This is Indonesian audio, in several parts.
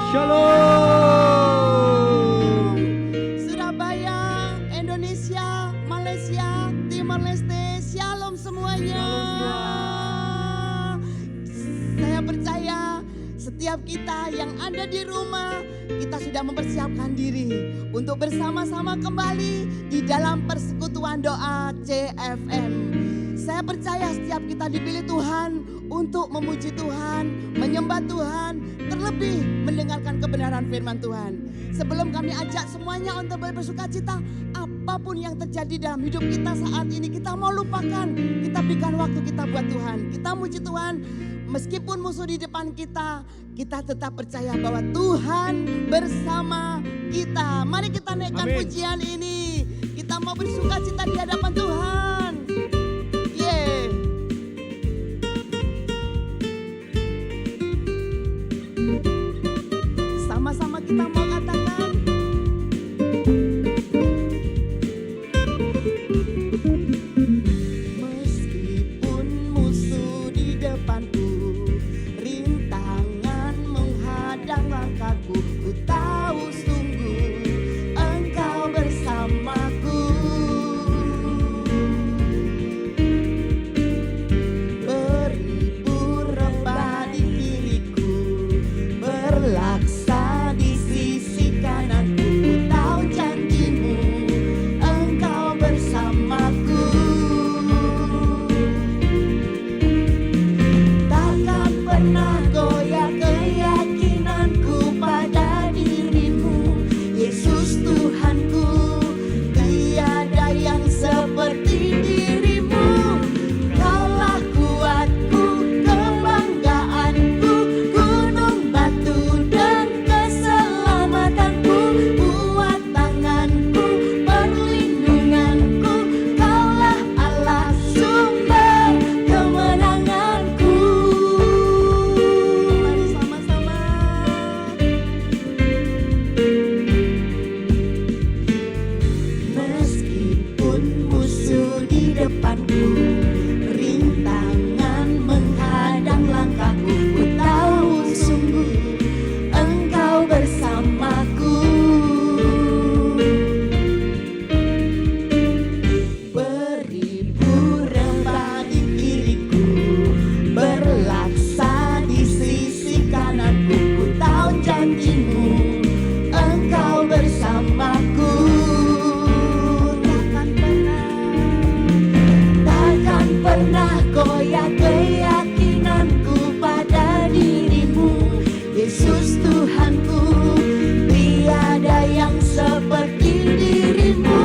Shalom. Surabaya, Indonesia, Malaysia, Timor Leste, shalom semuanya. Saya percaya setiap kita yang ada di rumah, kita sudah mempersiapkan diri untuk bersama-sama kembali di dalam persekutuan doa CFM. Saya percaya setiap kita dipilih Tuhan untuk memuji Tuhan, menyembah Tuhan, terlebih mendengarkan kebenaran firman Tuhan. Sebelum kami ajak semuanya untuk bersukacita, apapun yang terjadi dalam hidup kita saat ini, kita mau lupakan, kita berikan waktu kita buat Tuhan. Kita muji Tuhan, meskipun musuh di depan kita, kita tetap percaya bahwa Tuhan bersama kita. Mari kita naikkan pujian ini, kita mau bersukacita di hadapan Tuhan. Sama-sama kita mau katakan, meskipun musuh di depanku, rintangan menghadang langkahku, ku tahu sungguh Engkau bersamaku. Beribu rempah di kiriku, berlaksa di sisi kananku, ku tahu janjimu Engkau bersamaku. Takkan pernah goyah keyakinanku pada dirimu, Yesus Tuhanku. Tiada yang seperti dirimu. Kaulah kuatku, kebanggaanku, gunung batu dan keselamatanku, kuat tanganku, perlindunganku. Kaulah Allah sumber kemenanganku. Mari sama-sama. Meskipun musuh di depanku, rintangan menghadang langkahku, ku tahu sungguh Engkau bersamaku. Beribu rempah di kiriku, berlaksa di sisi kananku, ku tahu janjimu Engkau bersamaku. Takkan pernah goyah keyakinanku pada dirimu, Yesus Tuhanku. Tiada yang seperti dirimu.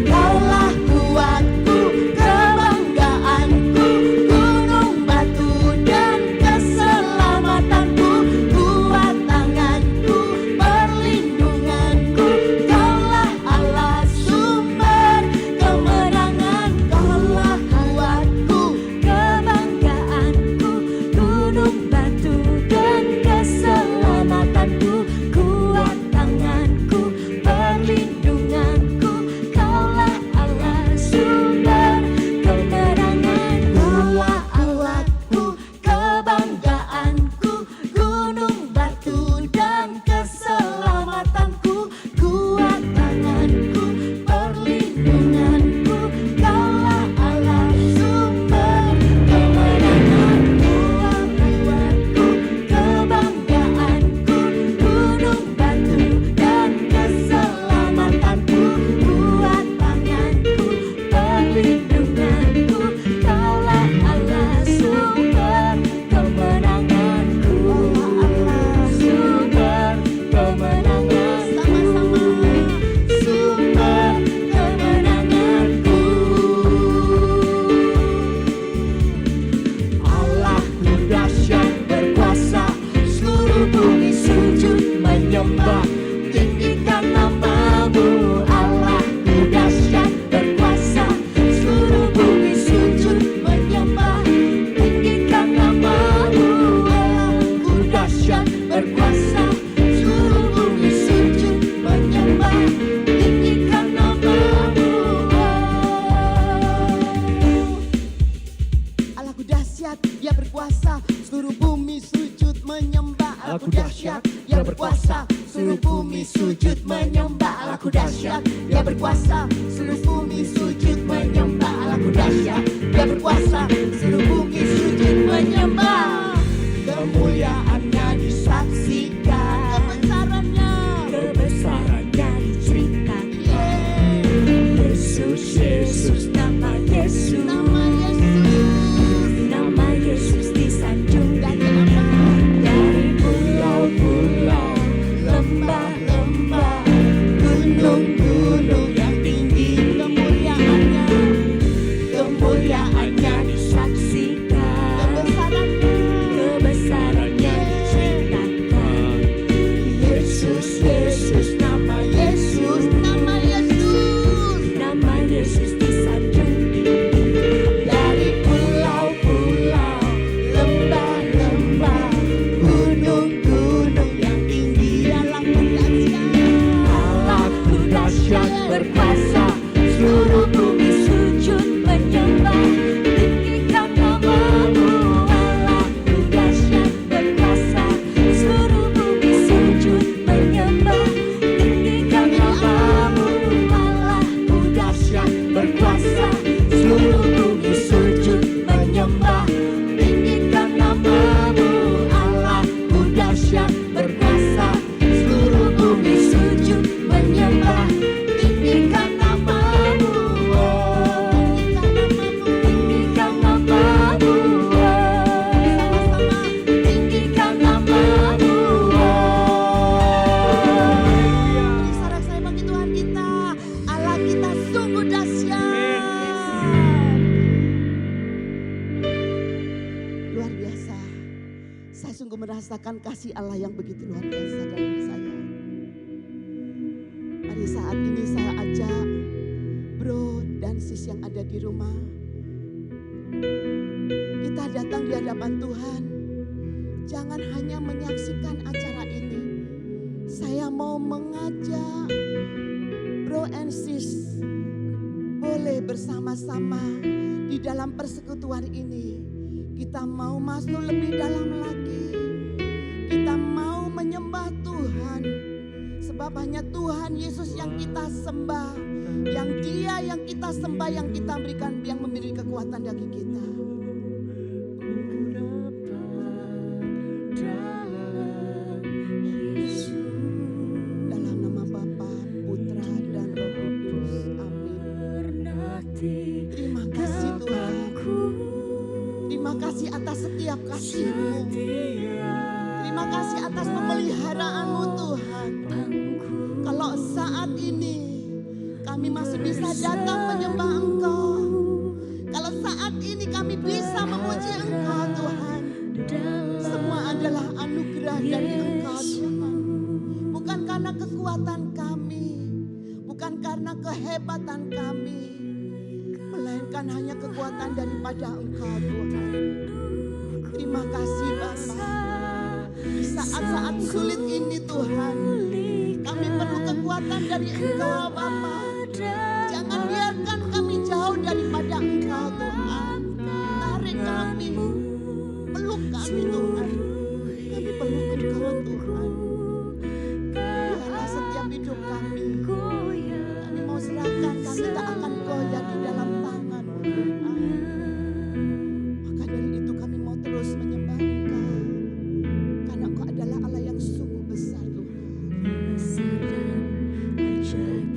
Kaulah kuatku, kebanggaanku, gunung batu dan keselamatanku, kuat tanganku, perlindunganku. Kaulah Allah sumber kemenangan. Kaulah kuatku, kebanggaanku, gunung batu dan keselamatanku, kuat tanganku, perlindunganku. Kaulah Allah sumber kemenangan. Kaulah Allahku, kebanggaanku, gunung batu dan keselamatanku, kuat tanganku, perlindunganku. Kaulah Allah sumber kemenanganku. Kuatku, kebanggaanku, gunung batu dan keselamatanku, kuat tanganku, perlindunganku. Kaulah Allah sumber kemenanganku. Allah sumber kemenangan. Sama-sama. Sumber kemenanganku. Allahku dahsyat berkuasa, seluruh bumi sujud menyembah, tinggikan nama-Mu. Allahku dahsyat berkuasa, seluruh bumi sujud menyembah, tinggikan nama-Mu. Allahku dahsyat berkuasa, seluruh bumi sujud menyembah, tinggikan nama-Mu. Allahku dahsyat, Dia berkuasa, seluruh bumi sujud menyembah. Allahku dahsyat, Dia berkuasa, seluruh bumi sujud menyembah. Allahku dahsyat, Dia berkuasa, seluruh bumi sujud menyembah. Allahku dahsyat, Dia berkuasa, seluruh bumi sujud menyembah. Kemuliaannya disaksikan, kebesarannya diceritakan. Yesus, Yesus, nama Yesus, nama Yesus disanjung dari pulau-pulau, lembah-lembah, gunung-gunung yang tinggi. Kemuliaannya disaksikan, kebesarannya diceritakan. Yesus, Yesus, nama Yesus, nama Yesus disanjung dari pulau-pulau, lembah-lembah, gunung-gunung yang tinggi. Allahku dahsyat berkuasa, seluruh bumi sujud menyembah. Tinggikan namamu. Allahku dahsyat berkuasa, seluruh bumi sujud menyembah. Tinggikan namamu. Allahku dahsyat berkuasa, seluruh bumi sujud menyembah. Tinggikan namamu. Allahku dahsyat berkuasa, seluruh bumi sujud menyembah. Tinggikan namamu. Tinggikan namamu. Tinggikan namamu. Beri sorak saya bagi Tuhan kita. Allah kita sungguh dahsyat. Luar biasa. Saya sungguh merasakan kasih Allah yang begitu luar biasa dalam saya. Mari saat ini saya ajak bro dan sis yang ada di rumah. Kita datang di hadapan Tuhan. Jangan hanya menyaksikan acara ini. Saya mau mengajak bro and sis, boleh bersama-sama di dalam persekutuan ini. Kita mau masuk lebih dalam lagi. Kita mau menyembah Tuhan. Sebab hanya Tuhan Yesus yang kita sembah. Yang Dia yang kita sembah, yang kita berikan, yang memberi kekuatan bagi kita. Dalam nama Bapa, Putra, dan Roh Kudus. Amin. Terima kasih Tuhan. Terima kasih atas setiap kasih-Mu. Terima kasih atas pemeliharaan-Mu Tuhan. Kalau saat ini kami masih bisa datang menyembah Engkau. Kalau saat ini kami bisa memuji Engkau Tuhan. Semua adalah anugerah dari Engkau Tuhan. Bukan karena kekuatan kami. Bukan karena kehebatan kami. Melainkan hanya kekuatan daripada Engkau Tuhan. Terima kasih Bapa. Di saat-saat sulit ini Tuhan, kami perlu kekuatan dari Engkau Bapa. Jangan biarkan kami jauh daripada Engkau Tuhan. Tarik kami, peluk kami Tuhan. Kami peluk Engkau Tuhan. Biarlah setiap hidup kami. Kami mau serahkan, kami tak akan goyah di dalam tangan-Mu Tuhan. Maka dari itu kami mau terus menyembah Engkau. Karena Engkau adalah Allah yang sungguh besar Tuhan. Ajaib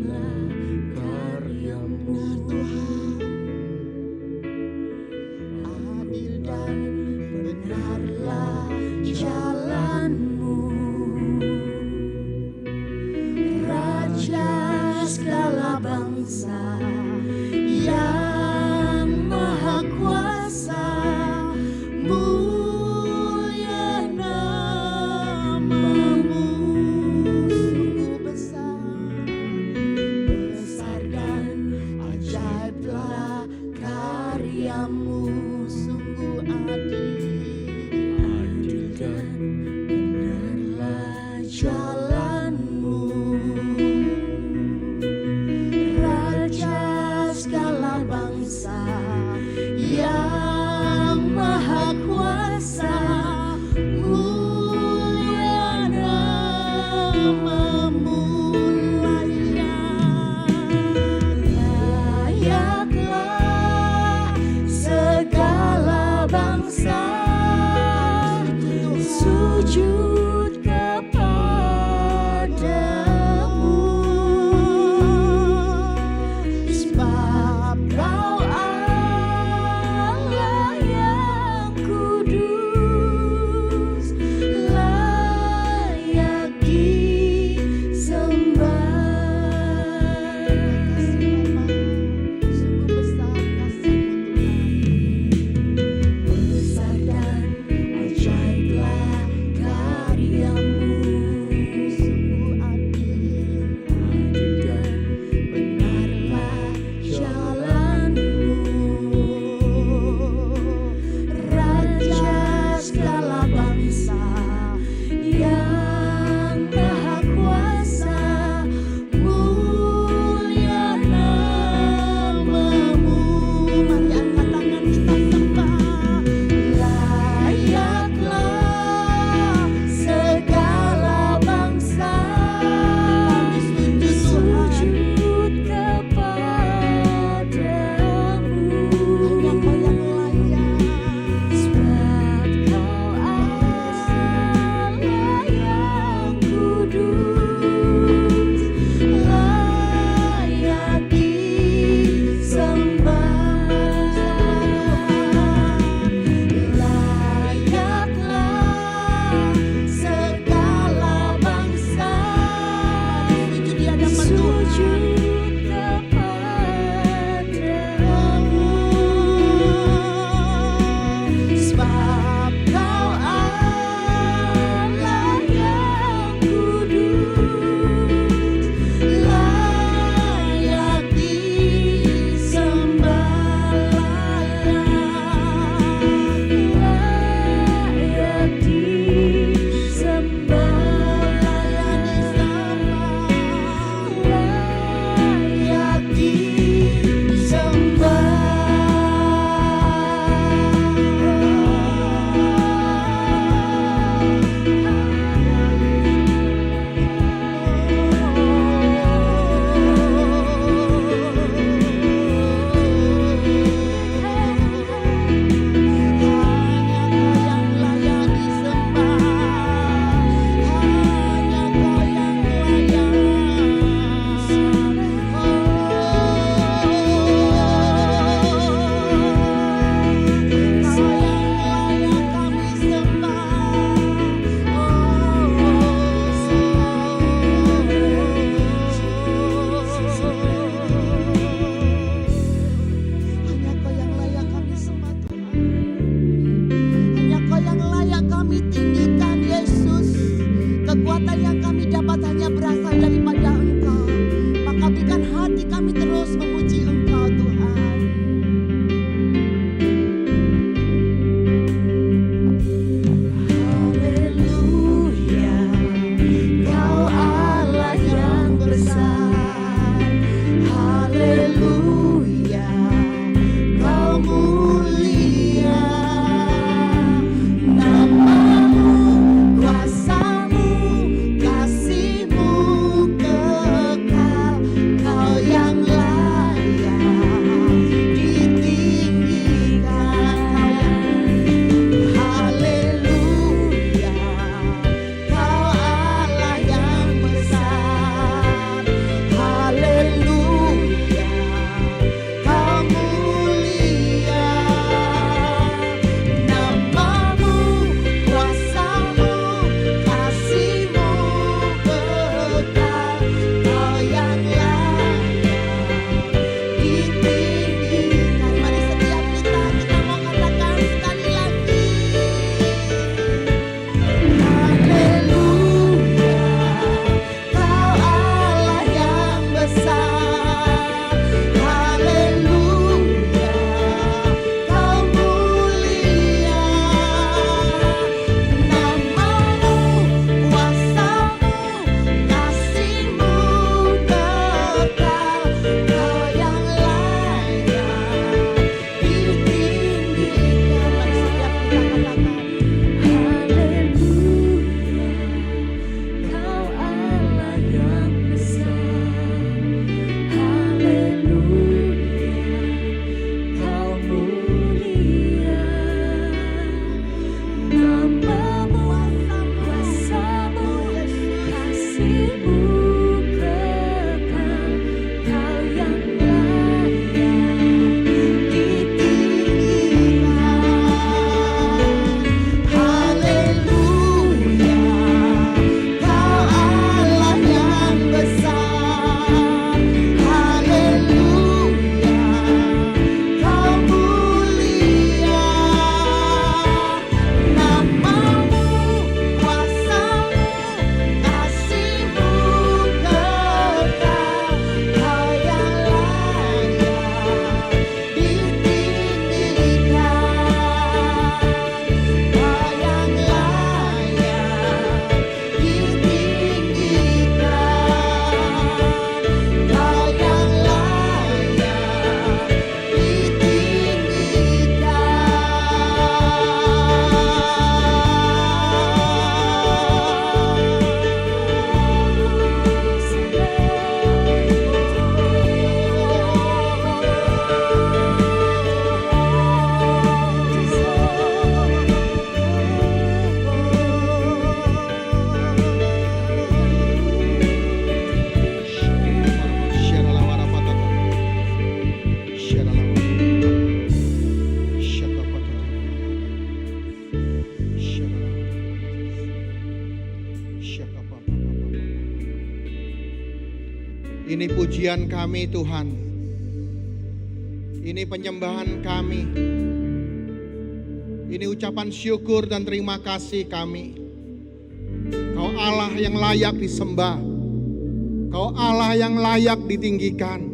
Ini pujian kami Tuhan. Ini penyembahan kami. Ini ucapan syukur dan terima kasih kami. Kau Allah yang layak disembah. Kau Allah yang layak ditinggikan.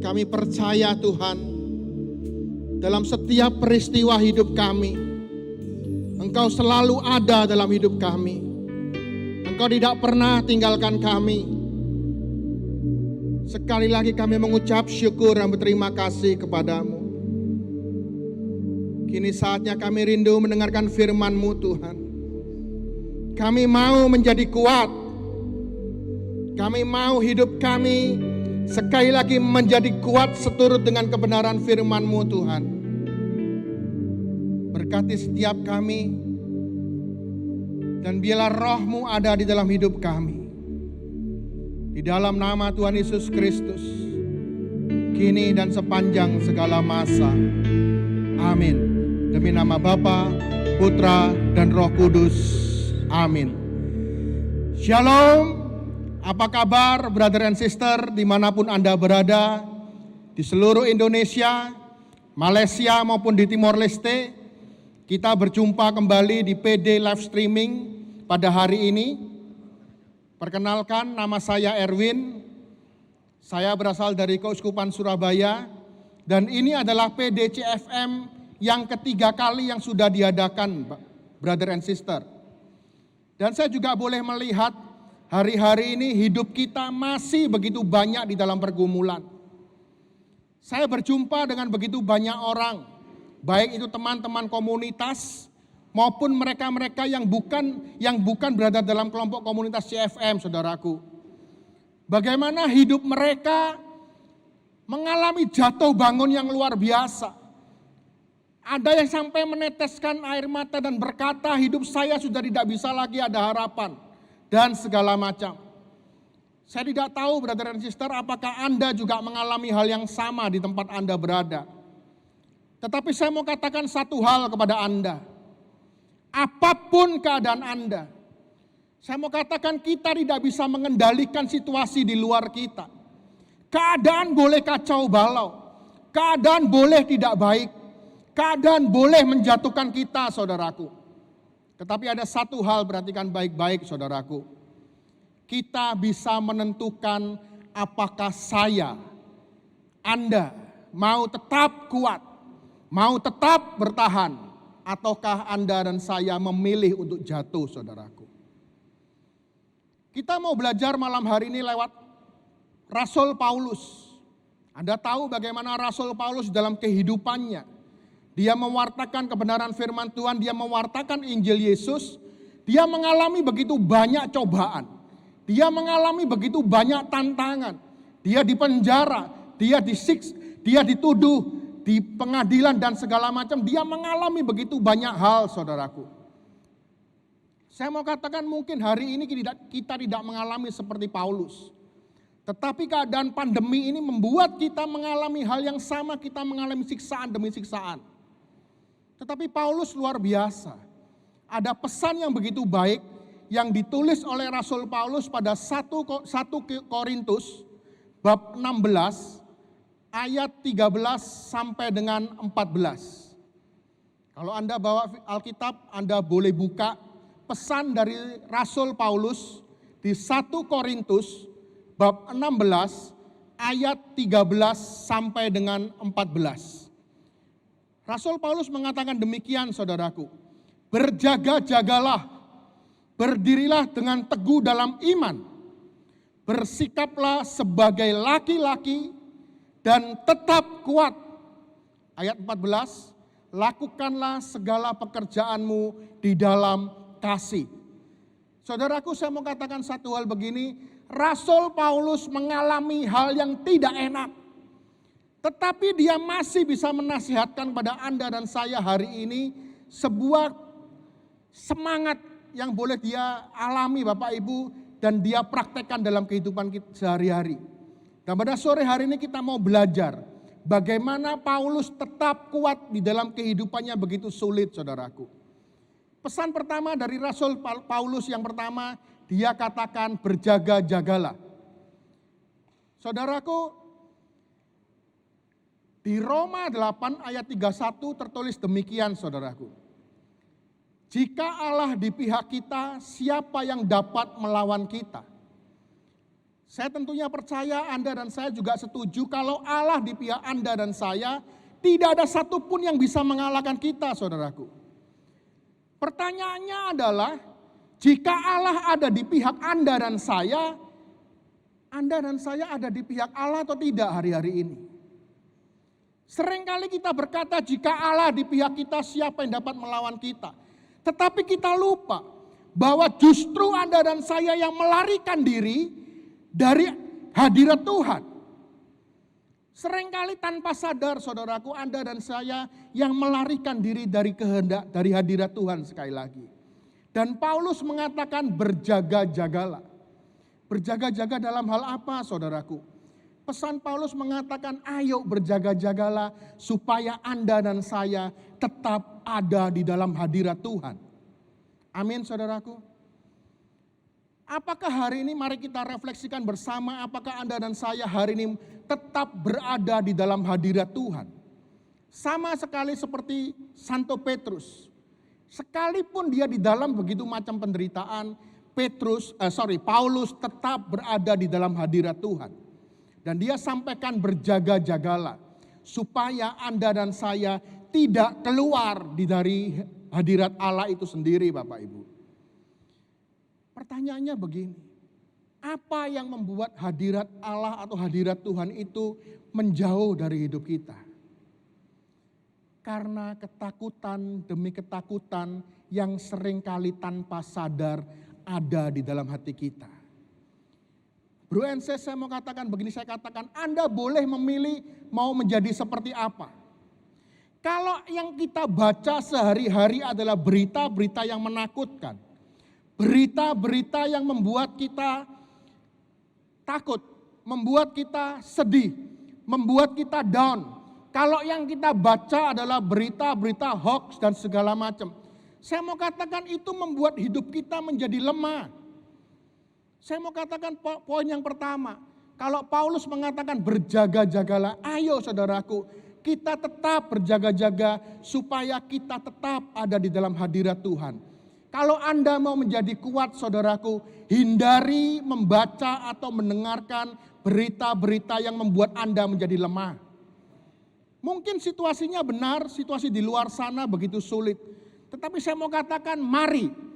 Kami percaya Tuhan, dalam setiap peristiwa hidup kami, Engkau selalu ada dalam hidup kami. Engkau tidak pernah tinggalkan kami. Sekali lagi kami mengucap syukur dan berterima kasih kepadamu. Kini saatnya kami rindu mendengarkan firman-Mu Tuhan. Kami mau menjadi kuat. Kami mau hidup kami sekali lagi menjadi kuat seturut dengan kebenaran firman-Mu Tuhan. Berkati setiap kami, dan biarlah roh-Mu ada di dalam hidup kami. Di dalam nama Tuhan Yesus Kristus, kini dan sepanjang segala masa. Amin. Demi nama Bapa, Putra, dan Roh Kudus. Amin. Shalom. Apa kabar brother and sister dimanapun Anda berada, di seluruh Indonesia, Malaysia maupun di Timor Leste. Kita berjumpa kembali di PD Live Streaming pada hari ini. Perkenalkan, nama saya Erwin. Saya berasal dari Keuskupan Surabaya, dan ini adalah PDCFM yang ketiga kali yang sudah diadakan, brother and sister. Dan saya juga boleh melihat hari-hari ini hidup kita masih begitu banyak di dalam pergumulan. Saya berjumpa dengan begitu banyak orang, baik itu teman-teman komunitas maupun mereka-mereka yang bukan berada dalam kelompok komunitas CFM, saudaraku. Bagaimana hidup mereka mengalami jatuh bangun yang luar biasa. Ada yang sampai meneteskan air mata dan berkata, hidup saya sudah tidak bisa lagi ada harapan, dan segala macam. Saya tidak tahu brother and sister, apakah Anda juga mengalami hal yang sama di tempat Anda berada. Tetapi saya mau katakan satu hal kepada Anda. Apapun keadaan Anda, saya mau katakan kita tidak bisa mengendalikan situasi di luar kita. Keadaan boleh kacau balau, keadaan boleh tidak baik, keadaan boleh menjatuhkan kita, saudaraku. Tetapi ada satu hal, perhatikan baik-baik saudaraku. Kita bisa menentukan apakah saya, Anda mau tetap kuat, mau tetap bertahan, ataukah Anda dan saya memilih untuk jatuh, saudaraku. Kita mau belajar malam hari ini lewat Rasul Paulus. Anda tahu bagaimana Rasul Paulus dalam kehidupannya. Dia mewartakan kebenaran firman Tuhan, dia mewartakan Injil Yesus. Dia mengalami begitu banyak cobaan. Dia mengalami begitu banyak tantangan. Dia dipenjara, dia disiksa, dia dituduh di pengadilan dan segala macam. Dia mengalami begitu banyak hal, saudaraku. Saya mau katakan mungkin hari ini kita tidak mengalami seperti Paulus. Tetapi keadaan pandemi ini membuat kita mengalami hal yang sama, kita mengalami siksaan demi siksaan. Tetapi Paulus luar biasa. Ada pesan yang begitu baik yang ditulis oleh Rasul Paulus pada 1 Korintus bab 16 ayat 13 sampai dengan 14. Kalau Anda bawa Alkitab, Anda boleh buka pesan dari Rasul Paulus di 1 Korintus bab 16 ayat 13 sampai dengan 14. Rasul Paulus mengatakan demikian, saudaraku. Berjaga-jagalah, berdirilah dengan teguh dalam iman, bersikaplah sebagai laki-laki dan tetap kuat. Ayat 14, lakukanlah segala pekerjaanmu di dalam kasih. Saudaraku, saya mau katakan satu hal begini, Rasul Paulus mengalami hal yang tidak enak. Tetapi dia masih bisa menasihatkan pada Anda dan saya hari ini sebuah semangat yang boleh dia alami Bapak Ibu dan dia praktekkan dalam kehidupan kita sehari-hari. Dan pada sore hari ini kita mau belajar bagaimana Paulus tetap kuat di dalam kehidupannya begitu sulit, saudaraku. Pesan pertama dari Rasul Paulus yang pertama, dia katakan berjaga-jagalah. Saudaraku, di Roma 8 ayat 31 tertulis demikian saudaraku. Jika Allah di pihak kita, siapa yang dapat melawan kita? Saya tentunya percaya Anda dan saya juga setuju kalau Allah di pihak Anda dan saya, tidak ada satupun yang bisa mengalahkan kita saudaraku. Pertanyaannya adalah, jika Allah ada di pihak Anda dan saya ada di pihak Allah atau tidak hari-hari ini? Seringkali kita berkata jika Allah di pihak kita siapa yang dapat melawan kita. Tetapi kita lupa bahwa justru Anda dan saya yang melarikan diri dari hadirat Tuhan. Seringkali tanpa sadar saudaraku, Anda dan saya yang melarikan diri dari kehendak, dari hadirat Tuhan sekali lagi. Dan Paulus mengatakan berjaga-jagalah. Berjaga-jaga dalam hal apa saudaraku? Pesan Paulus mengatakan ayo berjaga-jagalah supaya Anda dan saya tetap ada di dalam hadirat Tuhan. Amin saudaraku. Apakah hari ini mari kita refleksikan bersama apakah Anda dan saya hari ini tetap berada di dalam hadirat Tuhan. Sama sekali seperti Santo Petrus. Sekalipun dia di dalam begitu macam penderitaan, Paulus tetap berada di dalam hadirat Tuhan. Dan dia sampaikan berjaga-jagalah supaya Anda dan saya tidak keluar dari hadirat Allah itu sendiri Bapak Ibu. Pertanyaannya begini, apa yang membuat hadirat Allah atau hadirat Tuhan itu menjauh dari hidup kita? Karena ketakutan demi ketakutan yang seringkali tanpa sadar ada di dalam hati kita. Bro and sis, saya mau katakan begini, saya katakan Anda boleh memilih mau menjadi seperti apa. Kalau yang kita baca sehari-hari adalah berita-berita yang menakutkan. Berita-berita yang membuat kita takut, membuat kita sedih, membuat kita down. Kalau yang kita baca adalah berita-berita hoax dan segala macam. Saya mau katakan itu membuat hidup kita menjadi lemah. Saya mau katakan poin yang pertama, kalau Paulus mengatakan berjaga-jagalah, ayo saudaraku, kita tetap berjaga-jaga supaya kita tetap ada di dalam hadirat Tuhan. Kalau Anda mau menjadi kuat saudaraku, hindari membaca atau mendengarkan berita-berita yang membuat Anda menjadi lemah. Mungkin situasinya benar, situasi di luar sana begitu sulit. Tetapi saya mau katakan mari.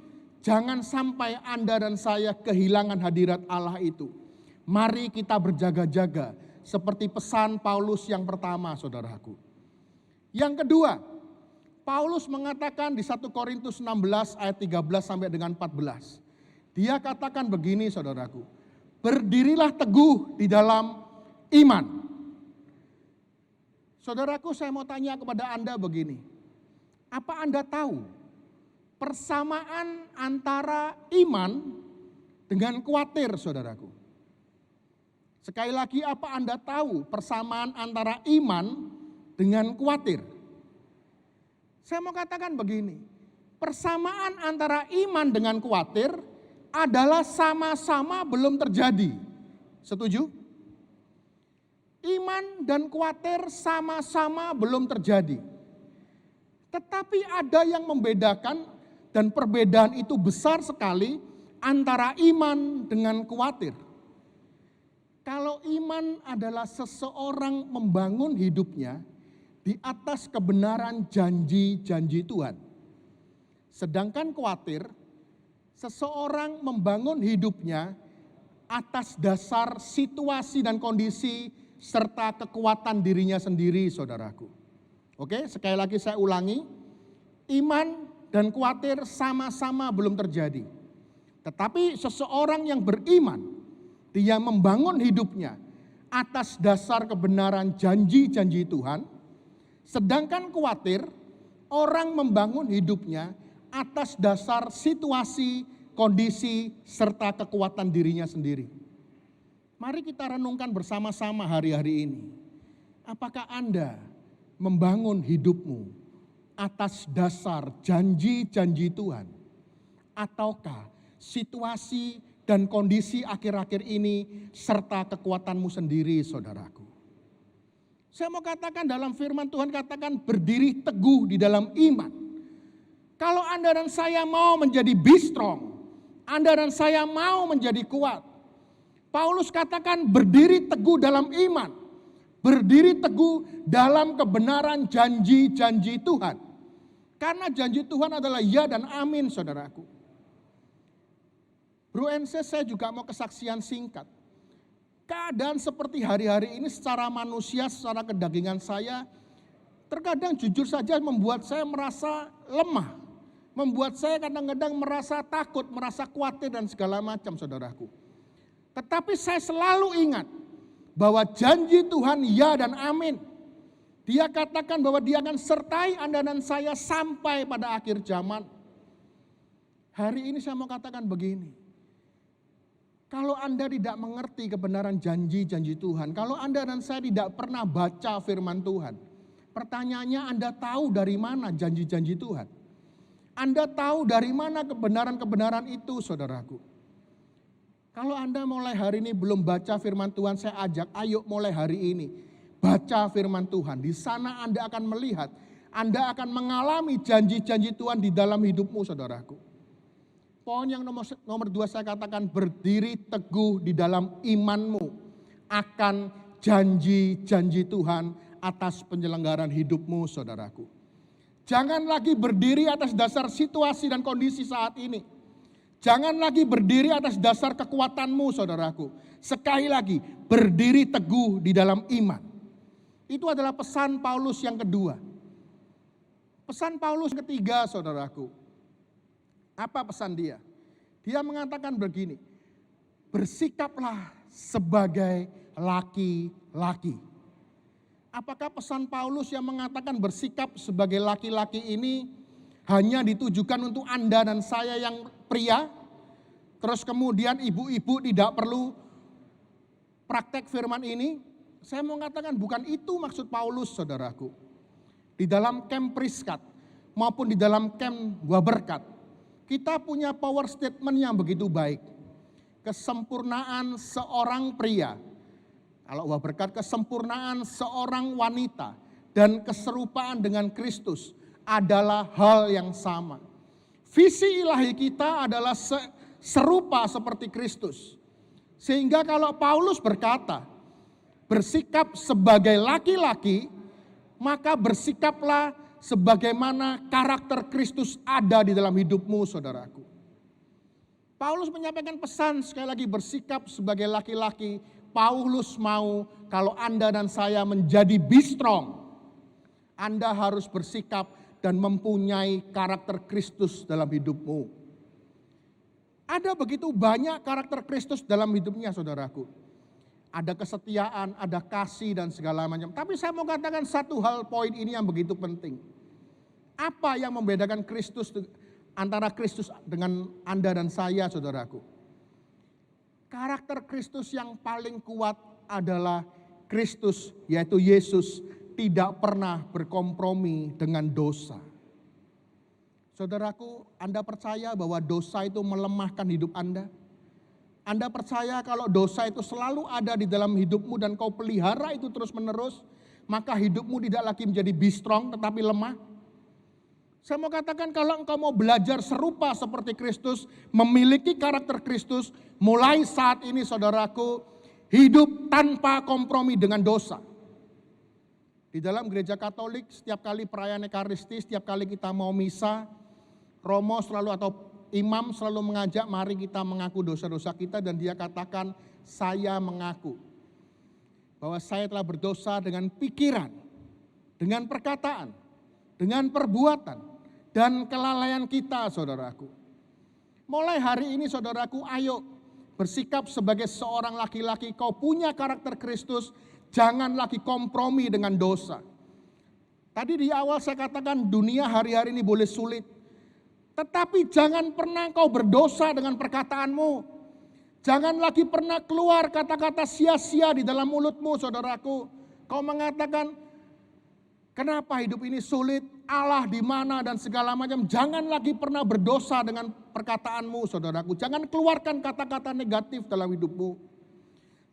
Jangan sampai Anda dan saya kehilangan hadirat Allah itu. Mari kita berjaga-jaga seperti pesan Paulus yang pertama saudaraku. Yang kedua, Paulus mengatakan di 1 Korintus 16 ayat 13 sampai dengan 14. Dia katakan begini saudaraku. Berdirilah teguh di dalam iman. Saudaraku, saya mau tanya kepada Anda begini. Apa Anda tahu persamaan antara iman dengan khawatir saudaraku? Sekali lagi, apa Anda tahu persamaan antara iman dengan khawatir? Saya mau katakan begini, persamaan antara iman dengan khawatir adalah sama-sama belum terjadi. Setuju? Iman dan khawatir sama-sama belum terjadi. Tetapi ada yang membedakan. Dan perbedaan itu besar sekali antara iman dengan khawatir. Kalau iman adalah seseorang membangun hidupnya di atas kebenaran janji-janji Tuhan. Sedangkan khawatir, seseorang membangun hidupnya atas dasar situasi dan kondisi serta kekuatan dirinya sendiri saudaraku. Oke, sekali lagi saya ulangi, iman dan khawatir sama-sama belum terjadi. Tetapi seseorang yang beriman, dia membangun hidupnya atas dasar kebenaran janji-janji Tuhan. Sedangkan khawatir, orang membangun hidupnya atas dasar situasi, kondisi, serta kekuatan dirinya sendiri. Mari kita renungkan bersama-sama hari-hari ini. Apakah Anda membangun hidupmu atas dasar janji-janji Tuhan, ataukah situasi, dan kondisi akhir-akhir ini serta kekuatanmu sendiri, saudaraku. Saya mau katakan dalam firman Tuhan katakan berdiri teguh di dalam iman. Kalau Anda dan saya mau menjadi be strong, Anda dan saya mau menjadi kuat. Paulus katakan berdiri teguh dalam iman, berdiri teguh dalam kebenaran janji-janji Tuhan. Karena janji Tuhan adalah ya dan amin, saudaraku. Bro NC, saya juga mau kesaksian singkat. Keadaan seperti hari-hari ini secara manusia, secara kedagingan saya, terkadang jujur saja membuat saya merasa lemah. Membuat saya kadang-kadang merasa takut, merasa khawatir dan segala macam, saudaraku. Tetapi saya selalu ingat bahwa janji Tuhan ya dan amin. Dia katakan bahwa dia akan sertai Anda dan saya sampai pada akhir zaman. Hari ini saya mau katakan begini. Kalau Anda tidak mengerti kebenaran janji-janji Tuhan, kalau Anda dan saya tidak pernah baca firman Tuhan, pertanyaannya Anda tahu dari mana janji-janji Tuhan? Anda tahu dari mana kebenaran-kebenaran itu, saudaraku? Kalau Anda mulai hari ini belum baca firman Tuhan, saya ajak, ayo mulai hari ini. Baca firman Tuhan, di sana Anda akan melihat, Anda akan mengalami janji-janji Tuhan di dalam hidupmu, saudaraku. Poin yang nomor 2 saya katakan, berdiri teguh di dalam imanmu akan janji-janji Tuhan atas penyelenggaraan hidupmu, saudaraku. Jangan lagi berdiri atas dasar situasi dan kondisi saat ini. Jangan lagi berdiri atas dasar kekuatanmu, saudaraku. Sekali lagi, berdiri teguh di dalam iman. Itu adalah pesan Paulus yang kedua. Pesan Paulus ketiga, saudaraku. Apa pesan dia? Dia mengatakan begini, bersikaplah sebagai laki-laki. Apakah pesan Paulus yang mengatakan bersikap sebagai laki-laki ini hanya ditujukan untuk Anda dan saya yang pria? Terus kemudian ibu-ibu tidak perlu praktek firman ini? Saya mau katakan bukan itu maksud Paulus, saudaraku. Di dalam camp Priskat maupun di dalam camp Gua Berkat, kita punya power statement yang begitu baik. Kesempurnaan seorang pria. Kalau Gua Berkat, kesempurnaan seorang wanita dan keserupaan dengan Kristus adalah hal yang sama. Visi ilahi kita adalah serupa seperti Kristus. Sehingga kalau Paulus berkata, bersikap sebagai laki-laki, maka bersikaplah sebagaimana karakter Kristus ada di dalam hidupmu, saudaraku. Paulus menyampaikan pesan sekali lagi, bersikap sebagai laki-laki. Paulus mau kalau Anda dan saya menjadi be strong, Anda harus bersikap dan mempunyai karakter Kristus dalam hidupmu. Ada begitu banyak karakter Kristus dalam hidupnya, saudaraku. Ada kesetiaan, ada kasih dan segala macam. Tapi saya mau katakan satu hal, poin ini yang begitu penting. Apa yang membedakan Kristus antara Kristus dengan Anda dan saya, saudaraku? Karakter Kristus yang paling kuat adalah Kristus, yaitu Yesus, tidak pernah berkompromi dengan dosa. Saudaraku, Anda percaya bahwa dosa itu melemahkan hidup Anda? Anda percaya kalau dosa itu selalu ada di dalam hidupmu dan kau pelihara itu terus menerus, maka hidupmu tidak lagi menjadi be strong tetapi lemah? Saya mau katakan kalau engkau mau belajar serupa seperti Kristus, memiliki karakter Kristus, mulai saat ini saudaraku, hidup tanpa kompromi dengan dosa. Di dalam gereja Katolik, setiap kali perayaan Ekaristi, setiap kali kita mau misa, Romo selalu atau imam selalu mengajak mari kita mengaku dosa-dosa kita, dan dia katakan saya mengaku bahwa saya telah berdosa dengan pikiran, dengan perkataan, dengan perbuatan, dan kelalaian kita, saudaraku. Mulai hari ini saudaraku, ayo bersikap sebagai seorang laki-laki, kau punya karakter Kristus, jangan lagi kompromi dengan dosa. Tadi di awal saya katakan dunia hari-hari ini boleh sulit, tetapi jangan pernah kau berdosa dengan perkataanmu. Jangan lagi pernah keluar kata-kata sia-sia di dalam mulutmu, saudaraku. Kau mengatakan, Kenapa hidup ini sulit? Allah di mana dan segala macam. Jangan lagi pernah berdosa dengan perkataanmu, saudaraku. Jangan keluarkan kata-kata negatif dalam hidupmu.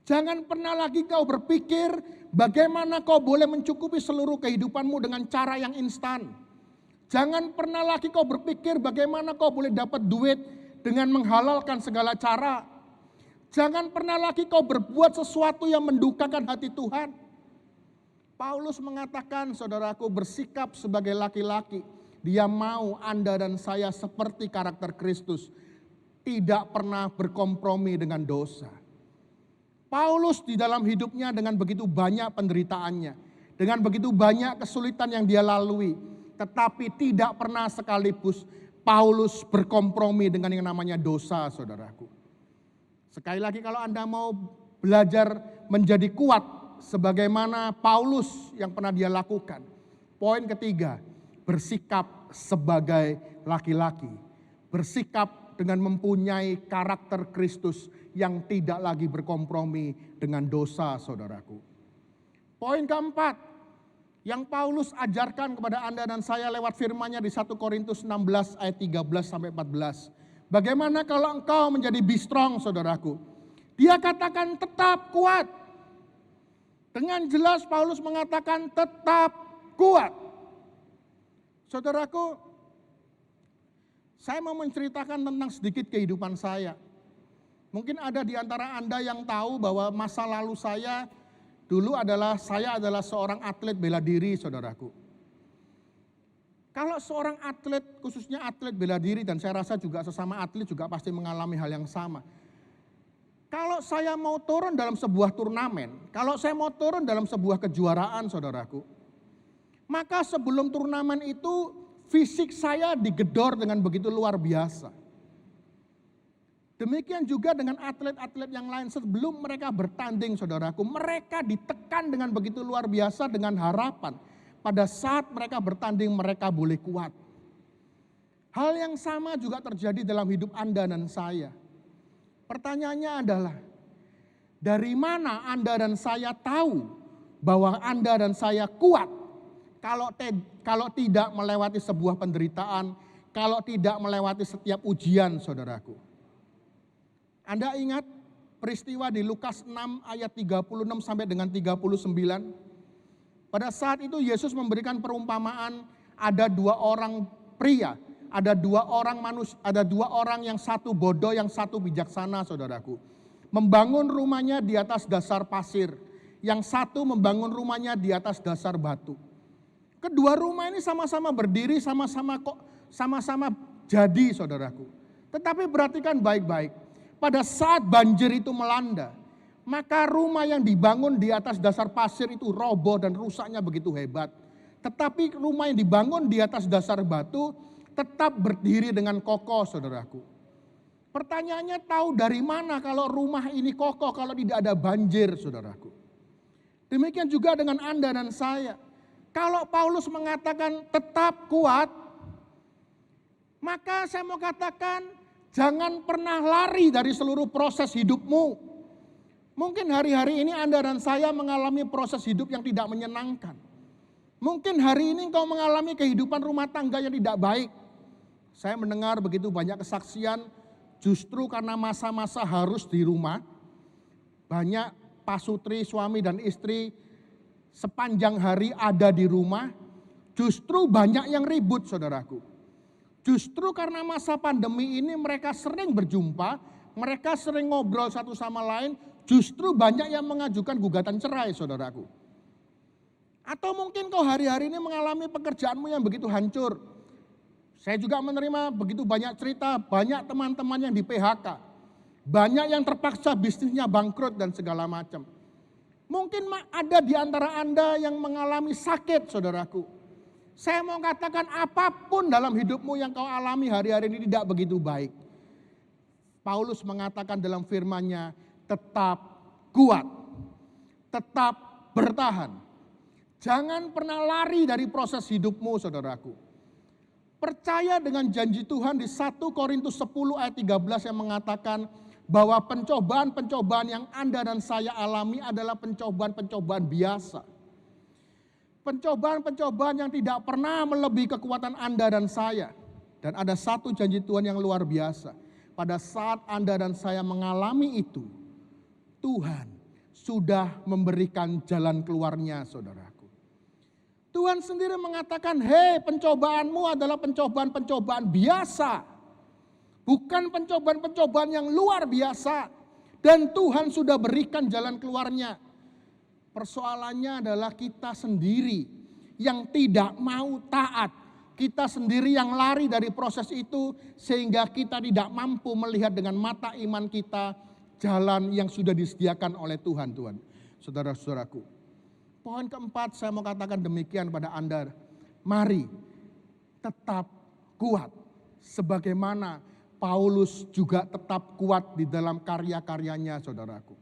Jangan pernah lagi kau berpikir bagaimana kau boleh mencukupi seluruh kehidupanmu dengan cara yang instan. Jangan pernah lagi kau berpikir bagaimana kau boleh dapat duit dengan menghalalkan segala cara. Jangan pernah lagi kau berbuat sesuatu yang mendukakan hati Tuhan. Paulus mengatakan, saudaraku, bersikap sebagai laki-laki. Dia mau Anda dan saya seperti karakter Kristus. Tidak pernah berkompromi dengan dosa. Paulus di dalam hidupnya dengan begitu banyak penderitaannya. Dengan begitu banyak kesulitan yang dia lalui. Tetapi tidak pernah sekalipun Paulus berkompromi dengan yang namanya dosa, saudaraku. Sekali lagi kalau Anda mau belajar menjadi kuat, sebagaimana Paulus yang pernah dia lakukan. Poin ketiga, bersikap sebagai laki-laki. Bersikap dengan mempunyai karakter Kristus yang tidak lagi berkompromi dengan dosa, saudaraku. Poin keempat, yang Paulus ajarkan kepada Anda dan saya lewat firman-Nya di 1 Korintus 16 ayat 13 sampai 14. Bagaimana kalau engkau menjadi be strong, saudaraku? Dia katakan tetap kuat. Dengan jelas Paulus mengatakan tetap kuat. Saudaraku, saya mau menceritakan tentang sedikit kehidupan saya. Mungkin ada di antara Anda yang tahu bahwa masa lalu saya dulu saya adalah seorang atlet bela diri, saudaraku. Kalau seorang atlet, khususnya atlet bela diri, dan saya rasa juga sesama atlet juga pasti mengalami hal yang sama. Kalau saya mau turun dalam sebuah turnamen, kalau saya mau turun dalam sebuah kejuaraan, saudaraku, maka sebelum turnamen itu fisik saya digedor dengan begitu luar biasa. Demikian juga dengan atlet-atlet yang lain sebelum mereka bertanding, saudaraku, mereka ditekan dengan begitu luar biasa dengan harapan pada saat mereka bertanding mereka boleh kuat. Hal yang sama juga terjadi dalam hidup Anda dan saya. Pertanyaannya adalah, dari mana Anda dan saya tahu bahwa Anda dan saya kuat kalau tidak melewati sebuah penderitaan, kalau tidak melewati setiap ujian, saudaraku? Anda ingat peristiwa di Lukas 6 ayat 36 sampai dengan 39? Pada saat itu Yesus memberikan perumpamaan, ada dua orang pria. Ada dua orang yang satu bodoh, yang satu bijaksana, saudaraku. Membangun rumahnya di atas dasar pasir. Yang satu membangun rumahnya di atas dasar batu. Kedua rumah ini sama-sama berdiri, sama-sama jadi, saudaraku. Tetapi perhatikan baik-baik. Pada saat banjir itu melanda, maka rumah yang dibangun di atas dasar pasir itu roboh dan rusaknya begitu hebat. Tetapi rumah yang dibangun di atas dasar batu tetap berdiri dengan kokoh, saudaraku. Pertanyaannya, tahu dari mana kalau rumah ini kokoh kalau tidak ada banjir, saudaraku? Demikian juga dengan Anda dan saya. Kalau Paulus mengatakan tetap kuat, maka saya mau katakan jangan pernah lari dari seluruh proses hidupmu. Mungkin hari-hari ini Anda dan saya mengalami proses hidup yang tidak menyenangkan. Mungkin hari ini engkau mengalami kehidupan rumah tangga yang tidak baik. Saya mendengar begitu banyak kesaksian justru karena masa-masa harus di rumah. Banyak pasutri, suami dan istri sepanjang hari ada di rumah. Justru banyak yang ribut, saudaraku. Justru karena masa pandemi ini mereka sering berjumpa, mereka sering ngobrol satu sama lain. Justru banyak yang mengajukan gugatan cerai, saudaraku. Atau mungkin kau hari-hari ini mengalami pekerjaanmu yang begitu hancur. Saya juga menerima begitu banyak cerita, banyak teman-teman yang di PHK. Banyak yang terpaksa bisnisnya bangkrut dan segala macam. Mungkin ada di antara Anda yang mengalami sakit, saudaraku. Saya mau katakan apapun dalam hidupmu yang kau alami hari-hari ini tidak begitu baik. Paulus mengatakan dalam firman-Nya, tetap kuat, tetap bertahan. Jangan pernah lari dari proses hidupmu, saudaraku. Percaya dengan janji Tuhan di 1 Korintus 10 ayat 13 yang mengatakan bahwa pencobaan-pencobaan yang Anda dan saya alami adalah pencobaan-pencobaan biasa. Pencobaan-pencobaan yang tidak pernah melebihi kekuatan Anda dan saya. Dan ada satu janji Tuhan yang luar biasa. Pada saat Anda dan saya mengalami itu, Tuhan sudah memberikan jalan keluarnya, saudaraku. Tuhan sendiri mengatakan, hei, pencobaanmu adalah pencobaan-pencobaan biasa. Bukan pencobaan-pencobaan yang luar biasa. Dan Tuhan sudah berikan jalan keluarnya. Persoalannya adalah kita sendiri yang tidak mau taat. Kita sendiri yang lari dari proses itu sehingga kita tidak mampu melihat dengan mata iman kita jalan yang sudah disediakan oleh Tuhan. Saudara-saudaraku. Poin keempat saya mau katakan demikian pada Anda. Mari tetap kuat. Sebagaimana Paulus juga tetap kuat di dalam karya-karyanya, saudaraku.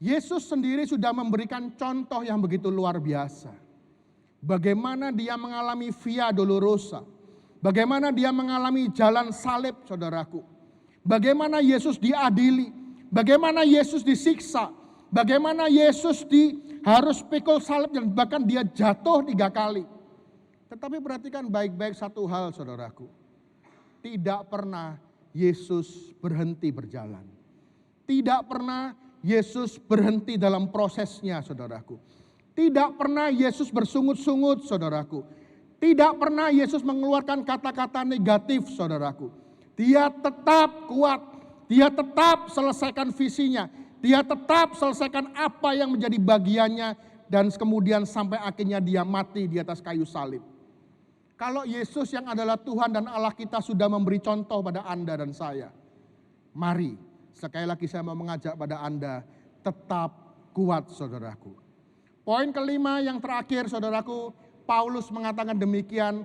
Yesus sendiri sudah memberikan contoh yang begitu luar biasa. Bagaimana dia mengalami via dolorosa. Bagaimana dia mengalami jalan salib, saudaraku. Bagaimana Yesus diadili. Bagaimana Yesus disiksa. Bagaimana Yesus harus pikul salib dan bahkan dia jatuh 3 kali. Tetapi perhatikan baik-baik satu hal, saudaraku. Tidak pernah Yesus berhenti berjalan. Tidak pernah Yesus berhenti dalam prosesnya, saudaraku. Tidak pernah Yesus bersungut-sungut, saudaraku. Tidak pernah Yesus mengeluarkan kata-kata negatif, saudaraku. Dia tetap kuat. Dia tetap selesaikan visinya. Dia tetap selesaikan apa yang menjadi bagiannya. Dan kemudian sampai akhirnya dia mati di atas kayu salib. Kalau Yesus yang adalah Tuhan dan Allah kita sudah memberi contoh pada Anda dan saya. Mari, sekali lagi saya mau mengajak pada Anda, tetap kuat, saudaraku. Poin kelima yang terakhir, saudaraku, Paulus mengatakan demikian,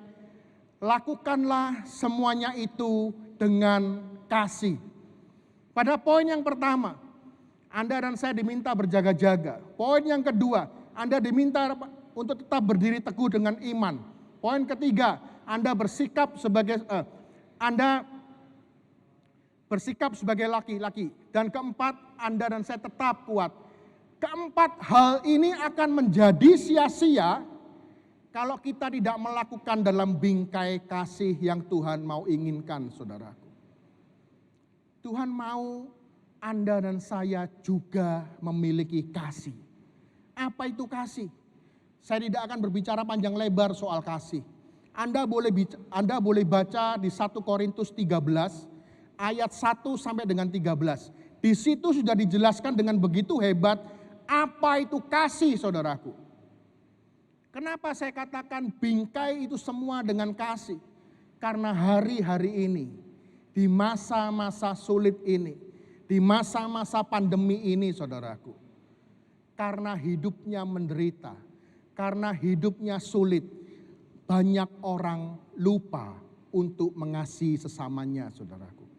lakukanlah semuanya itu dengan kasih. Pada poin yang pertama, Anda dan saya diminta berjaga-jaga. Poin yang kedua, Anda diminta untuk tetap berdiri teguh dengan iman. Poin ketiga, Anda bersikap sebagai laki-laki. Dan keempat, Anda dan saya tetap kuat. Keempat hal ini akan menjadi sia-sia kalau kita tidak melakukan dalam bingkai kasih yang Tuhan mau inginkan, saudaraku. Tuhan mau Anda dan saya juga memiliki kasih. Apa itu kasih? Saya tidak akan berbicara panjang lebar soal kasih. Anda boleh baca di 1 Korintus 13 ayat 1 sampai dengan 13. Di situ sudah dijelaskan dengan begitu hebat apa itu kasih, saudaraku. Kenapa saya katakan bingkai itu semua dengan kasih? Karena hari-hari ini, di masa-masa sulit ini, di masa-masa pandemi ini, saudaraku. Karena hidupnya menderita, karena hidupnya sulit, banyak orang lupa untuk mengasihi sesamanya, saudaraku.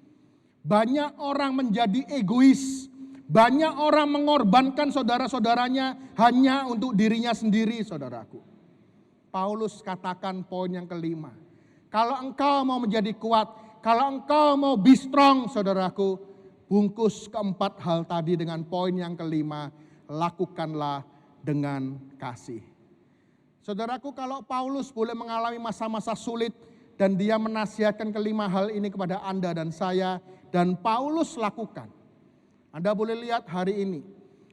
Banyak orang menjadi egois. Banyak orang mengorbankan saudara-saudaranya hanya untuk dirinya sendiri, saudaraku. Paulus katakan poin yang kelima. Kalau engkau mau menjadi kuat, kalau engkau mau be strong, saudaraku, bungkus keempat hal tadi dengan poin yang kelima, lakukanlah dengan kasih. Saudaraku, kalau Paulus boleh mengalami masa-masa sulit dan dia menasihatkan kelima hal ini kepada Anda dan saya, dan Paulus lakukan. Anda boleh lihat hari ini,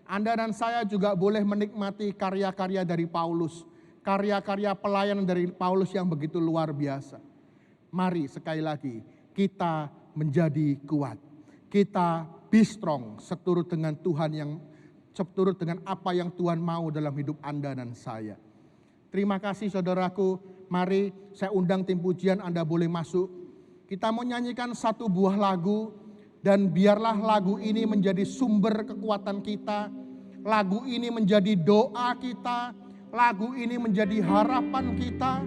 Anda dan saya juga boleh menikmati karya-karya dari Paulus. Karya-karya pelayanan dari Paulus yang begitu luar biasa. Mari sekali lagi kita menjadi kuat. Kita be strong seturut dengan seturut dengan apa yang Tuhan mau dalam hidup Anda dan saya. Terima kasih, saudaraku. Mari saya undang tim pujian, Anda boleh masuk. Kita mau nyanyikan satu buah lagu. Dan biarlah lagu ini menjadi sumber kekuatan kita. Lagu ini menjadi doa kita. Lagu ini menjadi harapan kita.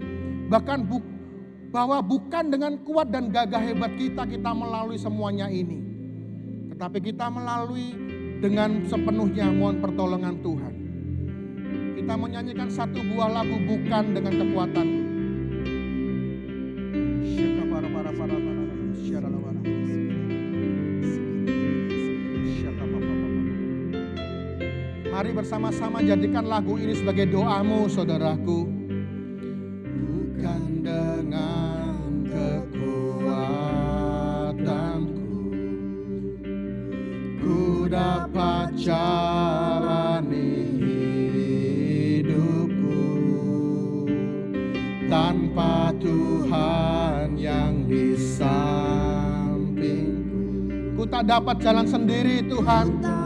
Bahkan bahwa bukan dengan kuat dan gagah hebat kita melalui semuanya ini. Tetapi kita melalui dengan sepenuhnya mohon pertolongan Tuhan. Kita menyanyikan satu buah lagu bukan dengan kekuatan. Mari bersama-sama jadikan lagu ini sebagai doamu, saudaraku. Bukan dengan kekuatanku ku dapat jalani hidupku tanpa Tuhan yang di sampingku. Ku tak dapat jalan sendiri, Tuhan.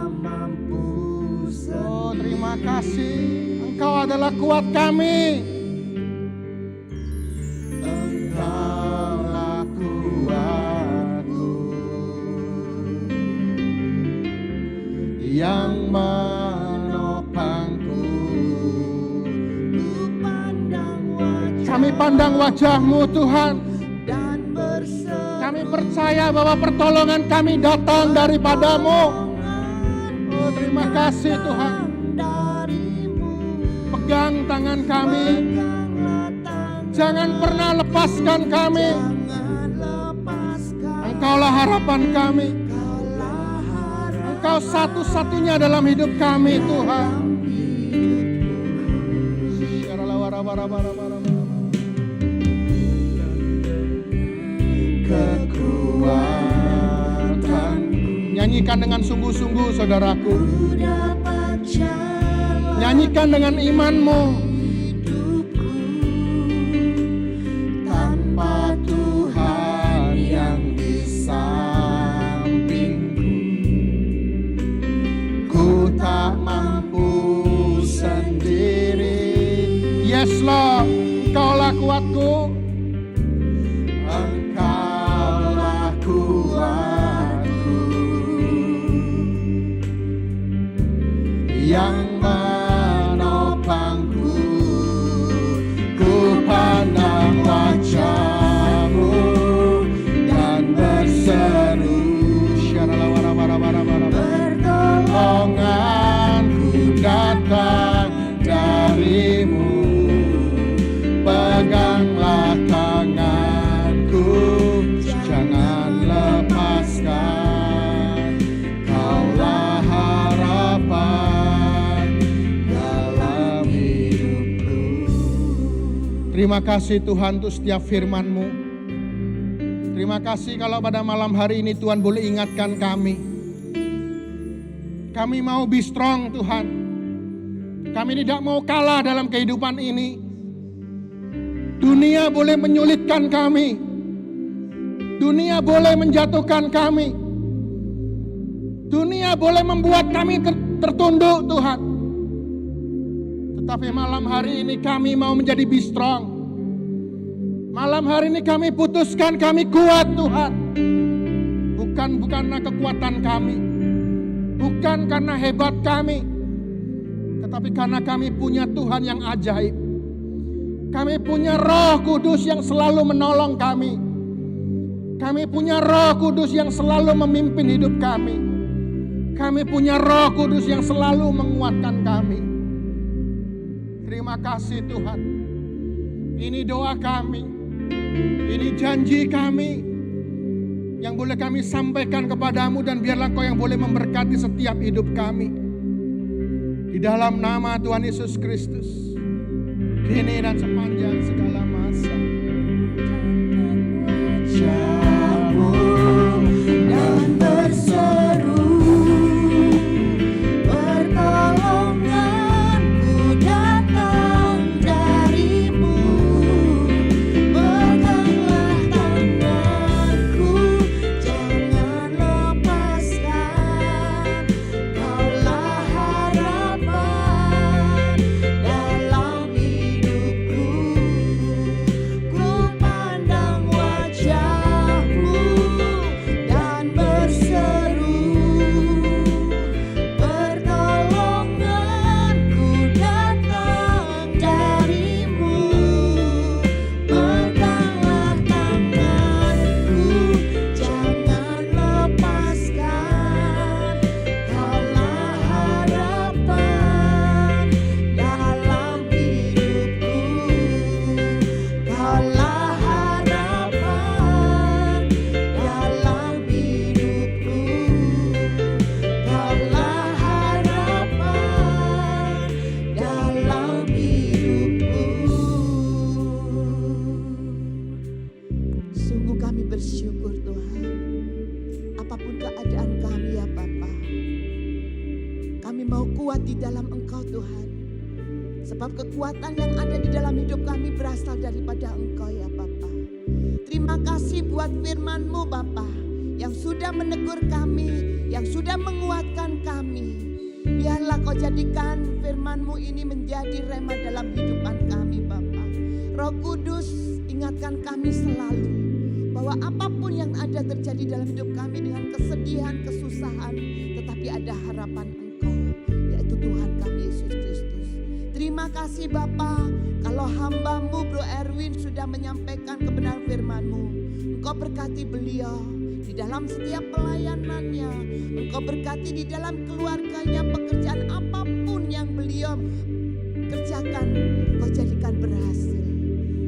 Oh, terima kasih. Engkau adalah kuat kami. Engkaulah kuatku yang menopangku. Kami pandang wajah-Mu, Tuhan. Kami percaya bahwa pertolongan kami datang daripada-Mu. Oh, terima kasih Tuhan. Pegang tangan kami. Jangan pernah lepaskan kami. Engkaulah harapan kami. Engkau satu-satunya dalam hidup kami, Tuhan. Kekuatan. Nyanyikan dengan sungguh-sungguh, saudaraku. Nyanyikan dengan imanmu. Tanpa Tuhan yang di sampingku, ku tak mampu sendiri. Yes Lord, Engkaulah kuatku. Engkaulah kuatku yang menopangku. Ku pandang wajah-Mu dan berseru, pertolonganku datang dari-Mu. Peganglah tanganku, jangan lepaskan. Kaulah harapan dalam hidupku. Terima kasih Tuhan untuk setiap firman-Mu. Terima kasih kalau pada malam hari ini Tuhan boleh ingatkan kami. Kami mau be strong, Tuhan. Kami tidak mau kalah dalam kehidupan ini. Dunia boleh menyulitkan kami. Dunia boleh menjatuhkan kami. Dunia boleh membuat kami tertunduk, Tuhan. Tetapi malam hari ini kami mau menjadi be strong. Malam hari ini kami putuskan kami kuat, Tuhan. Bukan karena kekuatan kami. Bukan karena hebat kami. Tetapi karena kami punya Tuhan yang ajaib. Kami punya Roh Kudus yang selalu menolong kami. Kami punya Roh Kudus yang selalu memimpin hidup kami. Kami punya Roh Kudus yang selalu menguatkan kami. Terima kasih Tuhan. Ini doa kami. Ini janji kami yang boleh kami sampaikan kepadamu, dan biarlah Kau yang boleh memberkati setiap hidup kami. Di dalam nama Tuhan Yesus Kristus. Kini dan sepanjang segala masa. Wajah-Mu dan berseru, pertolonganku datang dari-Mu. Peganglah tanganku, jangan lepaskan. Kaulah harapan dalam hidupku. Ku pandang wajah bersyukur Tuhan. Apapun keadaan kami ya Bapa, kami mau kuat di dalam Engkau Tuhan. Sebab kekuatan yang ada di dalam hidup kami berasal daripada Engkau ya Bapa. Terima kasih buat firman-Mu Bapa, yang sudah menegur kami, yang sudah menguatkan kami. Biarlah Kau jadikan firman-Mu ini menjadi rema dalam hidupan kami Bapa. Roh Kudus, ingatkan kami selalu bahwa apapun yang ada terjadi dalam hidup kami dengan kesedihan, kesusahan, tetapi ada harapan Engkau, yaitu Tuhan kami Yesus Kristus. Terima kasih Bapa, kalau hamba-Mu Bro Erwin sudah menyampaikan kebenaran firman-Mu. Engkau berkati beliau di dalam setiap pelayanannya. Engkau berkati di dalam keluarganya, pekerjaan apapun yang beliau kerjakan, Engkau jadikan berhasil.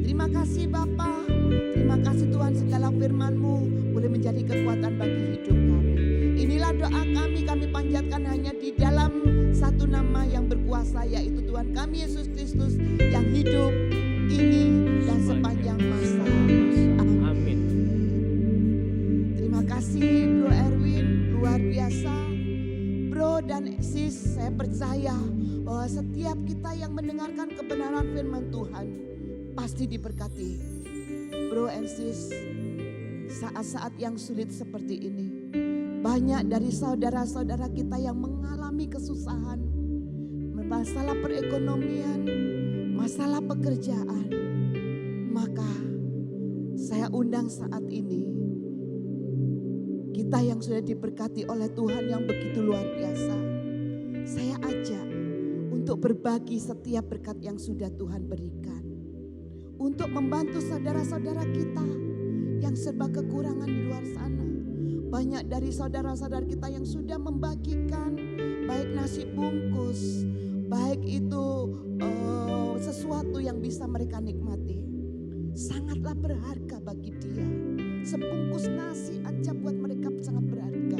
Terima kasih Bapa, terima kasih Tuhan, segala firman-Mu boleh menjadi kekuatan bagi hidup kami. Inilah doa kami panjatkan hanya di dalam satu nama yang berkuasa, yaitu Tuhan kami Yesus Kristus yang hidup kini dan sepanjang masa. Amin. Terima kasih Bro Erwin, luar biasa. Bro dan sis, saya percaya bahwa setiap kita yang mendengarkan kebenaran firman Tuhan pasti diberkati. Bro and sis, saat-saat yang sulit seperti ini, banyak dari saudara-saudara kita yang mengalami kesusahan, masalah perekonomian, masalah pekerjaan. Maka saya undang saat ini, kita yang sudah diberkati oleh Tuhan yang begitu luar biasa, saya ajak untuk berbagi setiap berkat yang sudah Tuhan berikan. Untuk membantu saudara-saudara kita yang serba kekurangan di luar sana. Banyak dari saudara-saudara kita yang sudah membagikan baik nasi bungkus, baik itu sesuatu yang bisa mereka nikmati. Sangatlah berharga bagi dia. Sebungkus nasi aja buat mereka sangat berharga.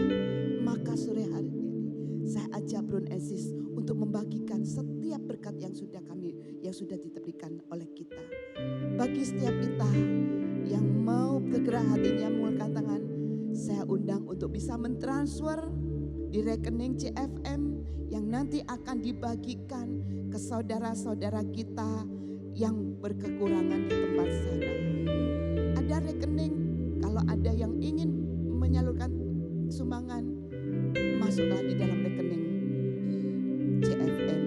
Maka sore hari ini saya ajak Bro Esis untuk membagikan setiap berkat yang sudah diberikan oleh kita. Bagi setiap kita yang mau bergerak hatinya mengulurkan tangan, saya undang untuk bisa mentransfer di rekening CFM yang nanti akan dibagikan ke saudara-saudara kita yang berkekurangan di tempat sana. Ada rekening, kalau ada yang ingin menyalurkan sumbangan, masuklah di dalam rekening CFM.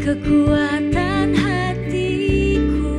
Kekuatan hatiku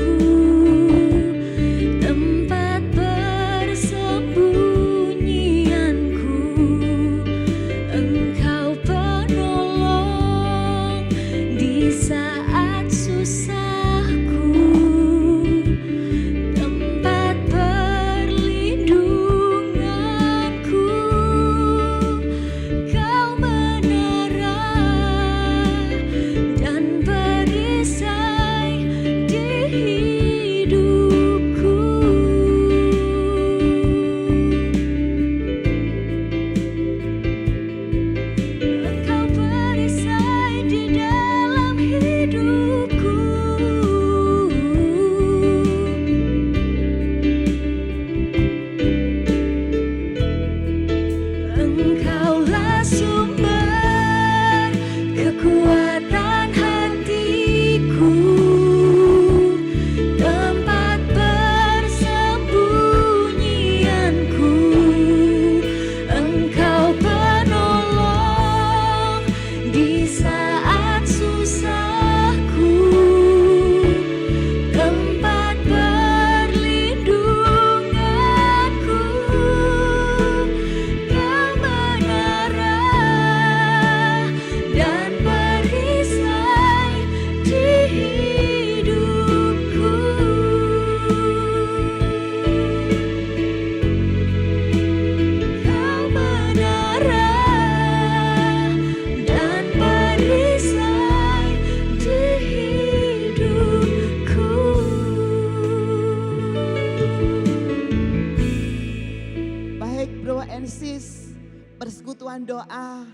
Genesis, persekutuan doa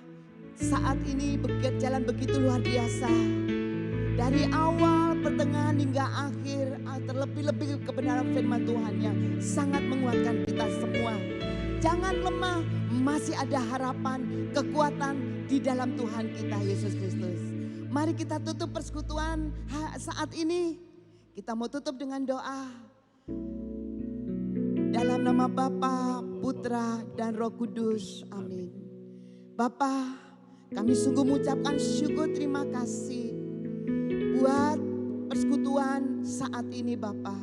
saat ini berjalan begitu luar biasa. Dari awal, pertengahan hingga akhir, terlebih-lebih kebenaran firman Tuhan yang sangat menguatkan kita semua. Jangan lemah, masih ada harapan, kekuatan di dalam Tuhan kita Yesus Kristus. Mari kita tutup persekutuan saat ini. Kita mau tutup dengan doa. Dalam nama Bapa, Putra, dan Roh Kudus. Amin. Bapa, kami sungguh mengucapkan syukur terima kasih buat persekutuan saat ini Bapa.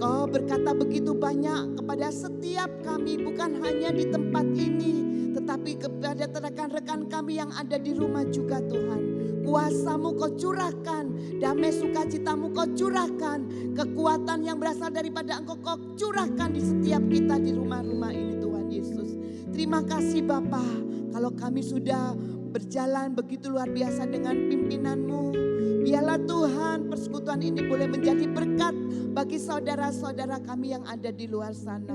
Kau berkata begitu banyak kepada setiap kami, bukan hanya di tempat ini, tetapi kepada rekan-rekan kami yang ada di rumah juga Tuhan. Kuasa-Mu Kau curahkan, damai sukacita-Mu Kau curahkan, kekuatan yang berasal daripada Engkau Kau curahkan di setiap kita di rumah-rumah ini Tuhan Yesus. Terima kasih Bapa, kalau kami sudah berjalan begitu luar biasa dengan pimpinan-Mu. Biarlah Tuhan persekutuan ini boleh menjadi berkat bagi saudara-saudara kami yang ada di luar sana.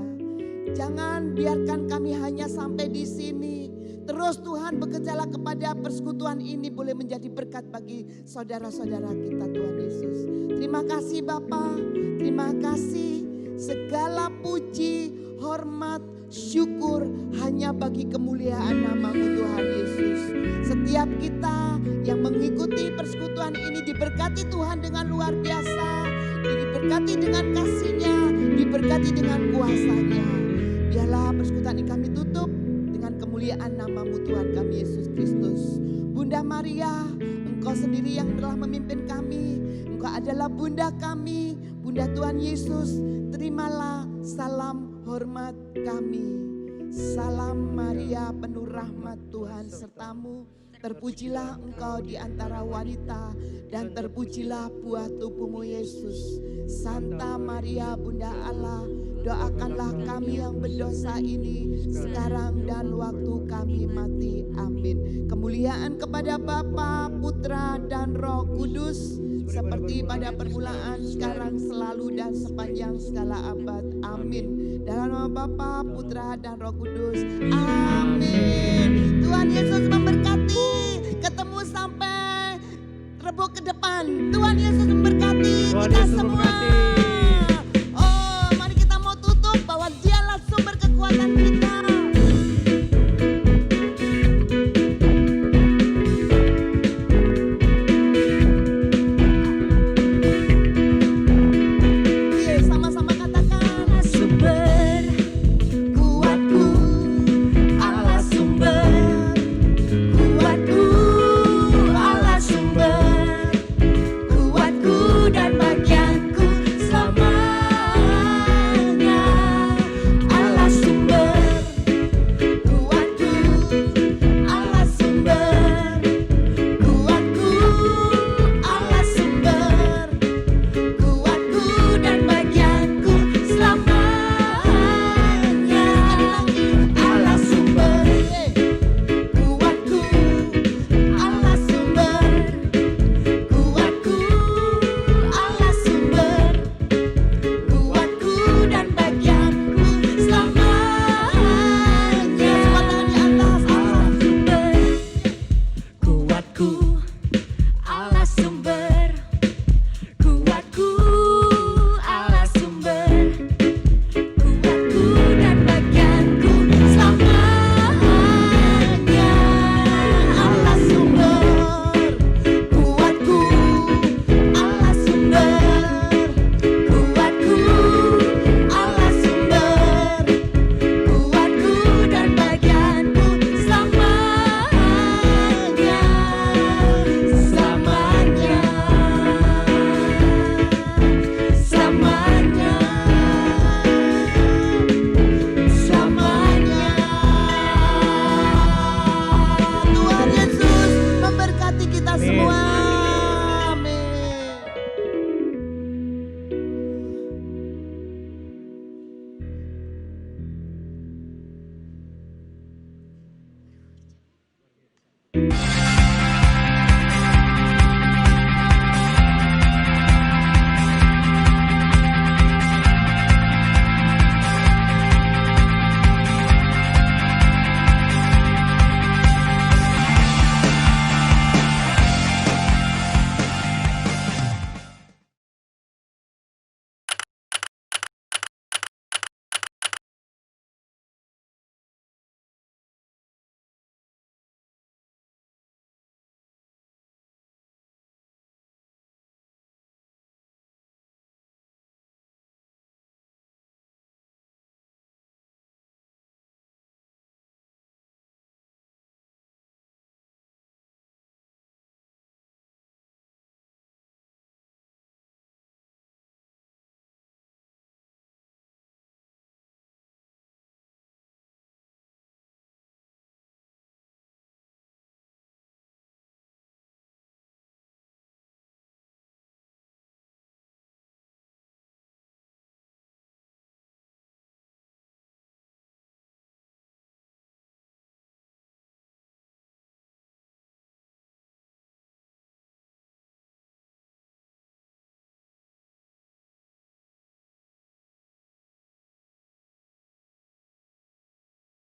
Jangan biarkan kami hanya sampai di sini. Terus Tuhan bekerjalah kepada persekutuan ini boleh menjadi berkat bagi saudara-saudara kita Tuhan Yesus. Terima kasih Bapa, terima kasih. Segala puji, hormat, syukur hanya bagi kemuliaan nama-Mu Tuhan Yesus. Setiap kita yang mengikuti persekutuan ini diberkati Tuhan dengan luar biasa. Diberkati dengan kasih-Nya, diberkati dengan kuasa-Nya. Biarlah persekutuan ini kami tutup dengan kemuliaan nama-Mu Tuhan kami Yesus Kristus. Bunda Maria, Engkau sendiri yang telah memimpin kami. Engkau adalah Bunda kami, Bunda Tuhan Yesus. Terimalah salam hormat kami. Salam Maria penuh rahmat Tuhan sertamu. Terpujilah engkau di antara wanita dan terpujilah buah tubuhmu Yesus. Santa Maria Bunda Allah, doakanlah kami yang berdosa ini sekarang dan waktu kami mati. Amin. Kemuliaan kepada Bapa, Putra, dan Roh Kudus seperti pada permulaan, sekarang, selalu, dan sepanjang segala abad. Amin. Dalam nama Bapa, Putra, dan Roh Kudus. Amin. Tuhan Yesus memberkati. Ketemu sampai Rebo ke depan. Tuhan Yesus memberkati kita semua. Oh, mari kita mau tutup bahwa Dialah sumber kekuatan kita.